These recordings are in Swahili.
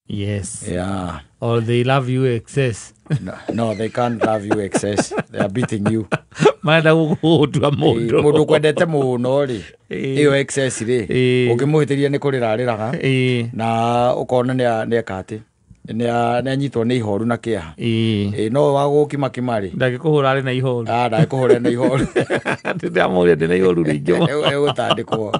Yes. Yeah. Or they love you excess. No, they can't love you excess. They are beating you. Manda gukutua mundu. Mundu kwendete muno ri. Iyo excess ri. Ukimuhitiria ni kurirariraga. Na ukona ni akati. Ni anyitwo ni ihoru na kiaha. No wagukima kimari. Ndagikuhura ari na ihoru. Ndagikuhura na ihoru. Ndamuri ndi na ihoru ringi. Egutandikwo.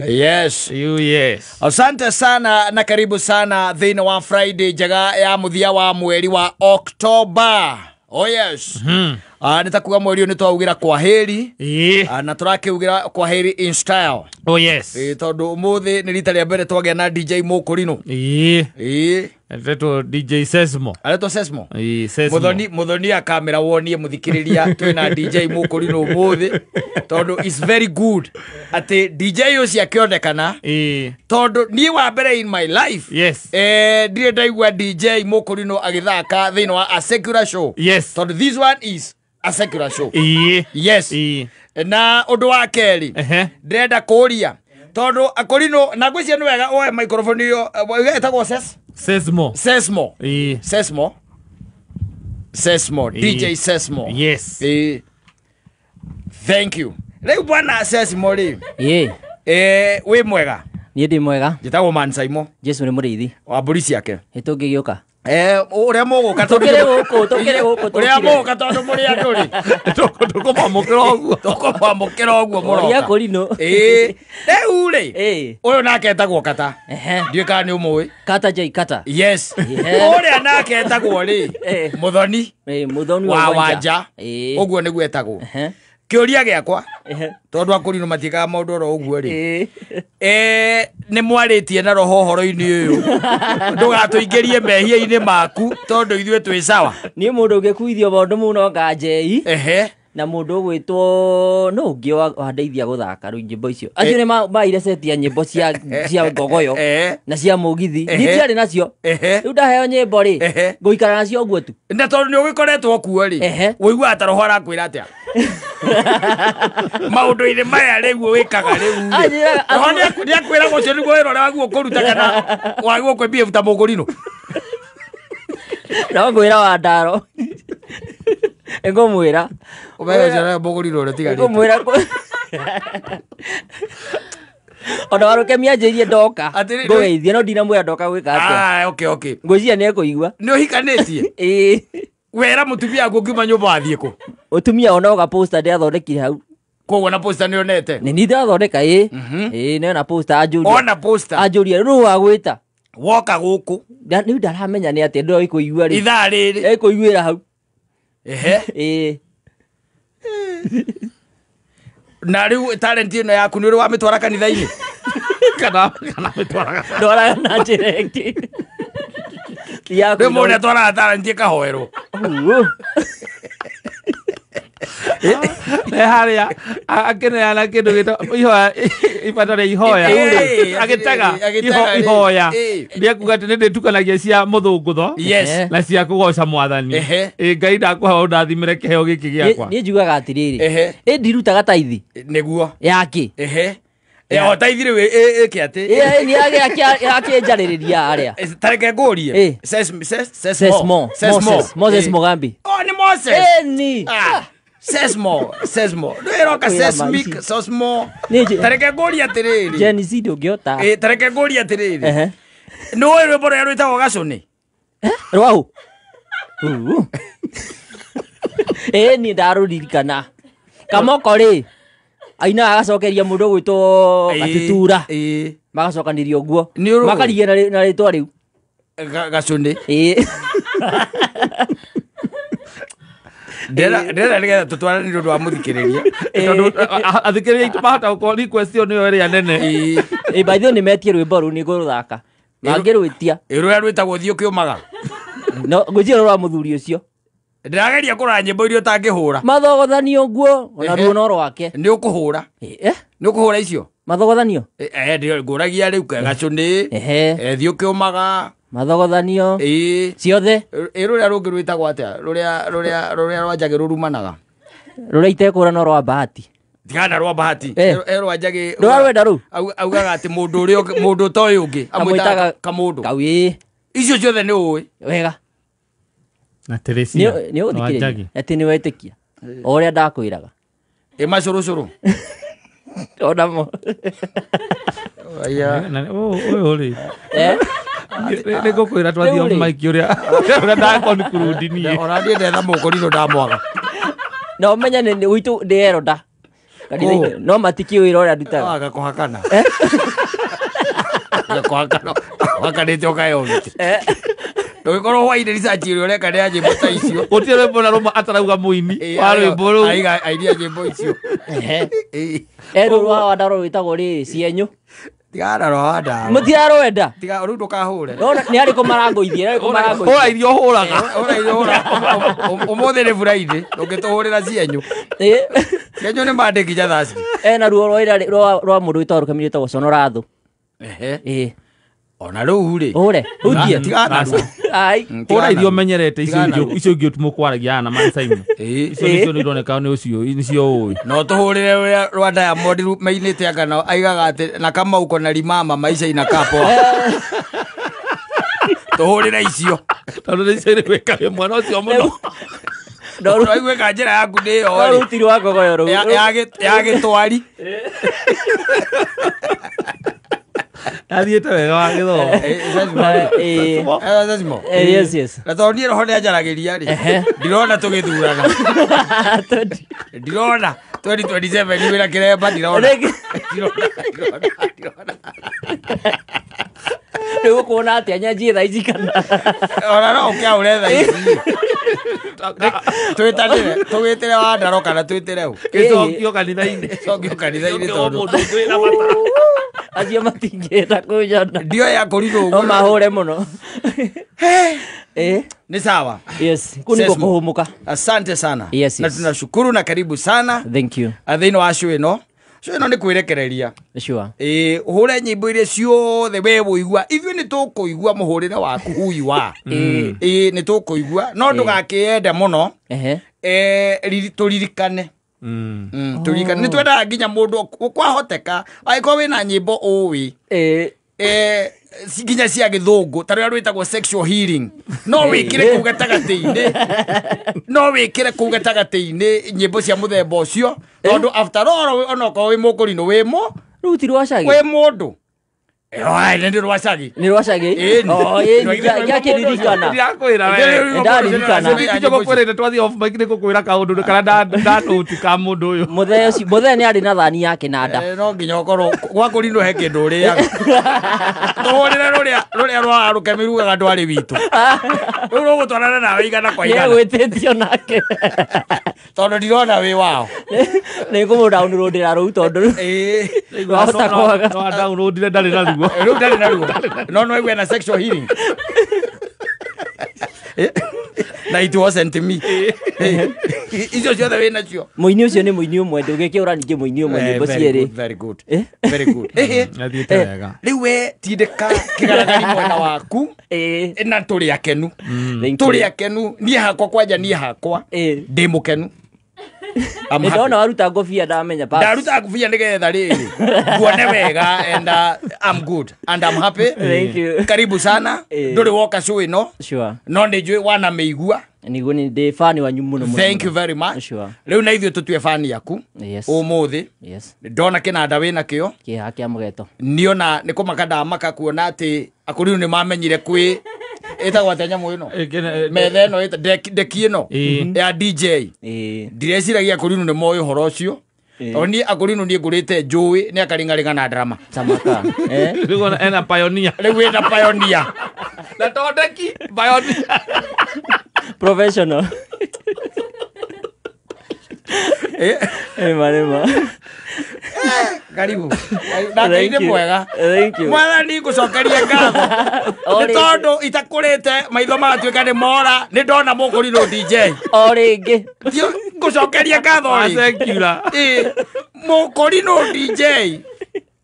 Yes. Yes. Asante sana na karibu sana thina wa Friday jaga ya muthia wa mweri wa October. Oh yes. Nitakuga mweri uyu nitwaugira kwa heri. Na turakiugira kwa heri in style. Oh yes. Tondu umuthi ni rita ria mbere twagea na DJ Mukurino. Areto DJ Sesmo. Areto Sesmo. Sesmo. Muthoni a camera wonie muthikiriria twina DJ Mukurino umuthi. Tondu is very good. Ati DJ ucio akionekana. Tondu ni wa mbere in my life. Yes. Dire ndaigua DJ Mukurino agithaka thina wa a secular show. Yes. Tondu this one is a secular show. Yes. Na undu wa keri. Ndenda kuria. Tondu Akorino na gwĩcia nĩ wega oe microphone yo etagwo Sesmo. Sesmo. DJ Sesmo. Yes. Thank you. Leo bwana Sesmo ri. We mwega. Niĩ ndĩ mwega. Njĩtagwo Mansaimo. Jesu nĩ mũrĩithi. Wa mbũri ciake. Tũngĩgĩũka. Uria mũgũka tondu tũkĩrĩ gũkũ. Uria mũgũka tondu mũrĩ andũ ri. Tũkũmwamũkĩra ũguo mũroka. Oria Akorino. Rĩu ri. Ũyũ nake etagwo Kata. Ndiũĩ kana nĩ ũmũĩ. Kata J Kata. Yes. Ũrĩa nake etagwo ri. Muthoni. Muthoni wa Wanja. Ũguo nĩguo etagwo. Kĩũria gĩakwa. Tondu Akorino matikaga maũndũ oro ũguo ri. Nĩ mwarĩtie na roho horo-inĩ ũyũ. Ndũgatũingĩrie mehia-inĩ maku tondu ithuĩ twĩ sawa. Niĩ mũndũ ũngĩkuithio maũndũ mũno nga Njei. Na mũndũ ũgwĩtwo no ũngĩ wandeithia gũthaka rĩu nyĩmbo icio. Acio nĩ maire seti ya nyĩmbo cia ngogoyo na cia mũgithi. Nitiarĩ nacio. Rĩu ndaheo nyĩmbo rĩ ngũikara nacio ũguo tu. Na tondu nĩ ũgĩkoretwo kuo rĩ ũiguaga ta roho arakwĩra atĩa. Maũndũ-inĩ maya rĩu wĩkaga rĩu. Roho nĩakwĩraga ũcio nĩguo wĩra ũrĩa waguo kũruta kana waguo kwĩbia ta Mũkũrinũ. No ngwĩra wa Ndaro. Ngũmwĩra. Ũmenya ũcio nĩ Mũkũrinũ ũrĩa tigarĩte. Ngũmwĩra. Ona warũkemia njĩrie ndoka. Ngũgeithia no ndinamwĩra ndoka gwĩka atĩa. Okay. Ngwĩciria nĩekũigua. Nĩ ũhikanĩtie? Wera mũtumia waku ngiuma nyũmba athiĩ kũ? Ũtumia ona ũga poster ndĩathondekire hau. Koguo na poster nĩonete? Nĩ ndathondeka nĩona poster anjũria. Ona poster? Anjũria nũ wagwĩta? Woka gũkũ? Rĩu ndaramenya nĩ atĩa ndĩrĩ kũigua rĩ. Ithaa rĩrĩ? Ekũiguĩra hau. Na rĩu talent ĩno yaku nĩ ũrĩ wamĩtwara kanitha-inĩ? Kana mĩtwaraga. Ndwaraga na njĩra ĩngĩ. Rĩu mũndũ atwaraga talent ĩkahoerwo. Harĩa akĩneana kĩndũ gĩtagwo ihoya ibata rĩa ihoya agĩtega ihoya ndiakuga atĩ nĩndĩtukanagia cia mũthũngũtho na cia kũgoca Mwathani. Ngai ndakũhe ndathimĩre kĩheo gĩkĩ gĩakwa. Niĩ njugaga atĩrĩrĩ ndirutaga taithi nĩguo yakĩ o taithi rĩu ĩkĩ atĩ nĩ yakĩnjarĩrĩria arĩa tareke ngũrie Sesmo Moses Mugambi. Nĩ Moses. Sesmo. Nĩroka Sesmic Sosmo. Tareke ngũrie atĩrĩrĩ. Gen Z ndũngĩhota. Tareke ngũrie atĩrĩrĩ. Nĩũĩ rwĩmbo rũrĩa rwĩtagwo Gacũnĩ? Rwaũ? Niĩ ndarũririkana. Kamoko rĩ aina agacokeria mũndũ gwĩtwo Gatutura. Magacokanĩrio ũguo. Makarigia na rĩtwa rĩu. Gacũnĩ. Ndĩra nĩgetha tũtwarane nĩ ũndũ wa mũthikĩrĩria. Tondũ athikĩrĩria aitũ mahota gũkorwo request ĩyo nĩyo ĩrĩa nene. By the way nĩmetie rwĩmbo rũu nĩngũrũthaka. Mangĩrwĩtia. Rũrĩa rwĩtagwo thiĩ ũkĩũmaga. No ngwĩciria rwa mũthuri ũcio. Ndĩrageria kũrora nyĩmbo iria ũtangĩhũra. Mathogothanio ũguo ona ruo no rwake. Nĩ ũkũhũra. Nĩ ũkũhũra icio? Mathogothanio. Ngũragia rĩu Gacũnĩ. Thiĩ ũkĩũmaga. Mathogothanio. Ciothe. Rũrĩa rũngĩ rwĩtagwo atĩa? Rũrĩa rwanjagĩ rũrumanaga. Rũrĩa itekũra no rwa Bahati. Tigana rwa bahati rwa njagi rwa rwenda ru augaga ati mundu toy ungi amwitaga kamundu kawi icio ciothe ni uwi wega na Teresia ni uthikire ati ni wetikia oria ndakwiraga macuru onamo aya ori niko kwira twathio maiki uria ndakoni kurundini ora ndiende mukorino ndamwaga no menya ni witu ndero nda no matiki wira uria ndutaga agakohakana agakohakana wakanite ukayogite Ndogikorwo hwaine research iri ureka ni nyimbo ta icio utire mbona roma atarauga muini wa rwimbo ru aidia nyimbo icio rwa wandaro witagwo ri cienyu tigana rwanda mutiaro wenda tiga ru ndukahure no ni ariko marangoithie hura irio huraga umuthi ni Friday ndungituhurira cienyu cienyu ni mandikija thasi na ruo rwa mundu witagwo Rukamiri witagwo Conorathu ona ru ri hure hutie tigana ai hura irio menyerete icio ingĩ tumukwaragia na Maasai icio ni ironeka ni ucio nicio ui no tuhurire rwa Diamond mainite angano aigaga ati na kama uko na limama maisha inakapo tuhurire icio tondu ni icio gweka mwana ucio muno no aigweka njira yaku ni yo ri rutiri wa gogoyo ru ya gitwari athiete wega wa githo yes na to ni roho ni ajaragiria ri ndirona tugithurana ndirona 2027 ni wira kiremba ndirona Ndio kuona ati anyaji tha ici kana ora no kia ure tha ici twitire wa ndaro kana twitire u gicokio kanitha-ini tondu acio matingĩenda kũnyona ndio ya kũrinwo no mahũre mũno ni sawa yes kuniko kuhumuka asante sana yes. Na tunashukuru na karibu sana thank you athino wa show ino ni kwirekereria sure hure nyimbo iria ciothe we woigua ithuĩ nĩ tũkũigua mũhũrĩre waku hui wa nĩ tũkũigua no ndũgakĩende mũno tũririkane turirikane nĩ twendaga nginya mũndũ kwahoteka angĩkorwo wĩna nyĩmbo ũĩ nginya cia gĩthũngũ ta rĩrĩa rwĩtagwo sexual healing no wĩkĩre kũu gatagatĩ-inĩ no wĩkĩre kũu gatagatĩ-inĩ nyĩmbo cia mũthemba ũcio tondũ after all onokorwo wĩ mũkũrinũ ruti rwa Shaggy wĩ mũndũ nĩ rwa Shaggy nĩ rwa Shaggy yakĩririkana ndiakwĩra we ndaririkana ndigũkwĩrĩte twathi off mic nĩ gũkwĩra kaũndũ kana ndanũti ka mũndũ ũyũ mũthee nĩ arĩ na thani ya kĩnanda no nginya ũkorwo gwakũrinũ he kĩndũ ũrĩaga tũhũrĩre rũrĩa rwa Rũkemi rugaga ndwarĩ witũ rĩu rũgũtwarana nawe igana kwa igana nĩgwĩtĩtio nake tondũ ndirona wĩ wao nĩngũmũdownloadĩra rũu tondũ wahota kwaga downloadire ndarĩ na ruo rĩu ndarĩ na ruo no aigua na sexual healing na it wasn't me icio ciothe wĩ nacio mũini ũcio nĩ mũini ũmwe ndũngĩkĩũra ningĩ mũini ũmwe nyĩmbo cierĩ very good rĩu we tindĩka kĩgaragari mwena waku na tũrĩ akenu niĩ hakwa kwanja niĩ hakwa ndĩ mũkenu ndona waruta ngobia ndamenya ndaruta ngobia nĩgetha rĩrĩ nguone wega and I'm good and I'm happy. Thank you. Karibu sana ndũrĩ woka show ĩno no nĩ njũĩ wana mĩigua niguo nĩ ndĩ fan wanyu mũno mũno. Thank you very much. Rĩu na ithuĩ tũtue fan yaku ũmũthĩ ndona kĩnanda wĩna kĩo kĩha kĩa mũgeto niona nĩ kũmaka ndamaka kuona atĩ akũrinũ nĩ mamenyire kwĩ ĩtagwo atĩa nyamũ ĩno metha ĩno deki ĩno ya DJ ndireciiragia akũrinũ nĩ moĩ ũhoro ũcio oni akũrinũ niĩ ngũrĩte njũĩ nĩ akaringaringa na drama Chamaka rĩu ena pioneer rĩu ena pioneer na tondeki pioneer professional marema karibu ndakaine mwega thank you mwathani ngũcokeria ngatho nĩ tondũ itakũrĩte maitho magatuĩka nĩ mora nĩ ndona mũkũrinũ DJ o rĩngĩ ngũcokeria ngatho asekura mũkũrinũ DJ.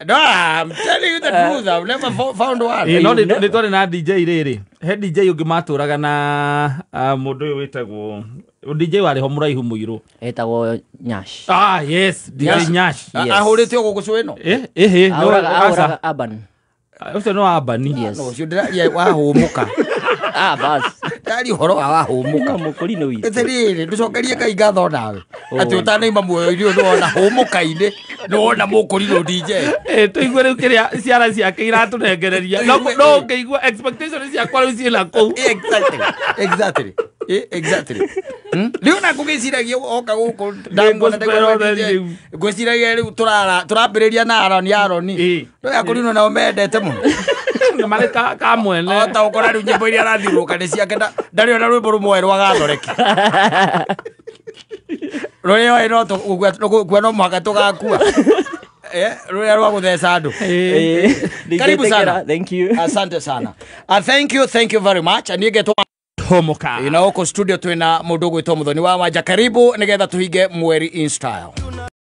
No, I'm telling you the truth. I've never found one. No, nĩ twarĩ na DJ rĩrĩ he DJ ũngĩ matũraga na mũndũ ũyũ wĩtagwo DJ wale ho muraihu muiru etagwo Nyash. Yes, DJ Nyash. Ahurite ogugucu ino no Urban. Ucio no Urban. Yes. No ucio ndiraria wahumuka. Bas. Dari horo wahumuka mukurino wi. Eterire nducokerie kai ngatho nawe. Ati utanaima muoyo irio ndona humuka-ini ndona mukurino DJ. Tuigwe riu kiria ciara ciake iratunengereria. No ngeigua expectation ciakwa riu ciina kou. Exactly. Exactly. Riu na kugiciragia oka guku ndamona ndego gwiciragia riu turambiriria na Aroni no yakurino na omendete mu na mare ka mwene ota ukora riu nyimbo iria arathiruka ni ciake ndari ona rwimbo rumwe rwagathoreki royo ino tukua no mwaka tugakua Ruya rwa gutheca andu. Karibu sana. Thank you. Asante sana. Thank you very much. Anigetwa Homoka. Ina oko studio twina mundu gwitwo Muthoni wa Wanja. Karibu nigetha tuhinge mweri in style.